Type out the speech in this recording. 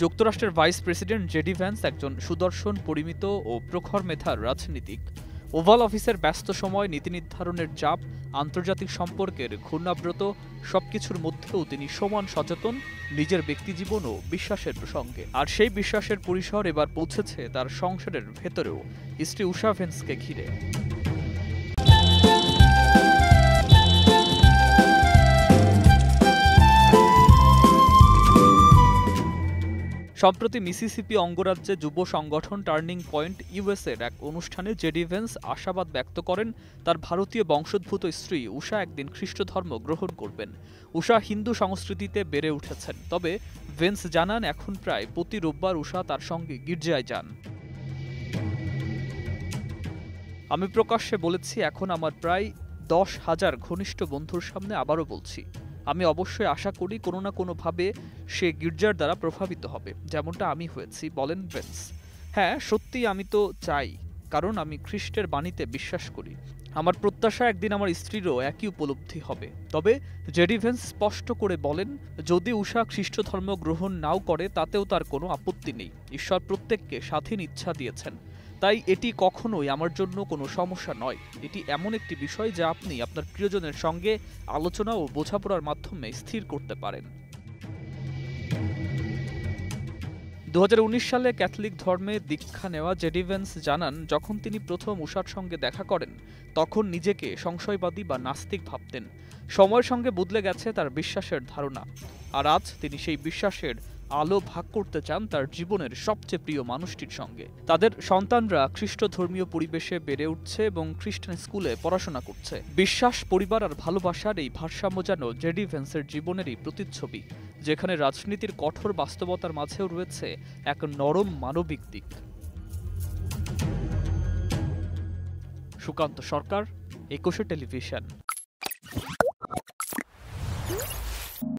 যুক্তরাষ্ট্রের vice president JD Vance একজন সুদর্শন, পরিমিত ও প্রখর মেধার রাজনীতিক। ওভাল অফিসের ব্যস্ত সময়, নীতি নির্ধারণের চাপ, আন্তর্জাতিক সম্পর্কের ঘূর্ণাব্রত সবকিছুর মধ্যেও তিনি সমান সচেতন নিজের ব্যক্তিজীবন ও বিশ্বাসের প্রসঙ্গে। আর সেই বিশ্বাসের পরিসর এবার পৌঁছেছে তার সংসারের ভেতরেও, স্ত্রী উষা ভ্যান্সকে ঘিরে। সম্প্রতি মিসিসিপি অঙ্গরাজ্যে যুব সংগঠন টার্নিং পয়েন্ট ইউএসএর এক অনুষ্ঠানে জেডি ভ্যান্স আশাবাদ ব্যক্ত করেন তার ভারতীয় বংশোদ্ভূত স্ত্রী উষা একদিন খ্রিস্ট ধর্ম গ্রহণ করবেন। উষা হিন্দু সংস্কৃতিতে বেড়ে উঠেছেন, তবে ভ্যান্স জানান এখন প্রায় প্রতি রোববার উষা তার সঙ্গে গির্জায় যান। আমি প্রকাশ্যে বলেছি, এখন আমার প্রায় 10,000 ঘনিষ্ঠ বন্ধুর সামনে আবারও বলছি, আমি অবশ্যই আশা করি কোনো না কোনোভাবে সে গির্জার দ্বারা প্রভাবিত হবে, যেমনটা আমি হয়েছি, বলেন ভ্যান্স। হ্যাঁ, সত্যিই আমি তো চাই, কারণ আমি খ্রিস্টের বাণীতে বিশ্বাস করি। আমার প্রত্যাশা একদিন আমার স্ত্রীরও একই উপলব্ধি হবে। তবে জেডি ভ্যান্স স্পষ্ট করে বলেন, যদি উষা খ্রিস্ট ধর্ম গ্রহণ নাও করে তাতেও তার কোনো আপত্তি নেই। ঈশ্বর প্রত্যেককে স্বাধীন ইচ্ছা দিয়েছেন, তাই এটি কখনোই আমার জন্য কোনো সমস্যা নয়। এটি এমন একটি বিষয় যা আপনি আপনার প্রিয়জনের সঙ্গে আলোচনা ও বোঝাপড়ার মাধ্যমে স্থির করতে পারেন। 2019 সালে ক্যাথলিক ধর্মে দীক্ষা নেওয়া জেডি ভ্যান্স জানান, যখন তিনি প্রথম উষার সঙ্গে দেখা করেন তখন নিজেকে সংশয়বাদী বা নাস্তিক ভাবতেন। সময়ের সঙ্গে বদলে গেছে তার বিশ্বাসের ধারণা, আর আজ তিনি সেই বিশ্বাসের আলো ভাগ করতে চান তার জীবনের সবচেয়ে প্রিয় মানুষটির সঙ্গে। তাদের সন্তানরা খ্রিস্ট ধর্মীয় পরিবেশে বেড়ে উঠছে এবং খ্রিস্টান স্কুলে পড়াশোনা করছে। বিশ্বাস, পরিবার আর ভালোবাসার এই ভারসাম্য যেন জেডি ভ্যান্সের জীবনেরই প্রতিচ্ছবি, যেখানে রাজনীতির কঠোর বাস্তবতার মাঝেও রয়েছে এক নরম মানবিক দিক। সুকান্ত সরকার, 21 টেলিভিশন।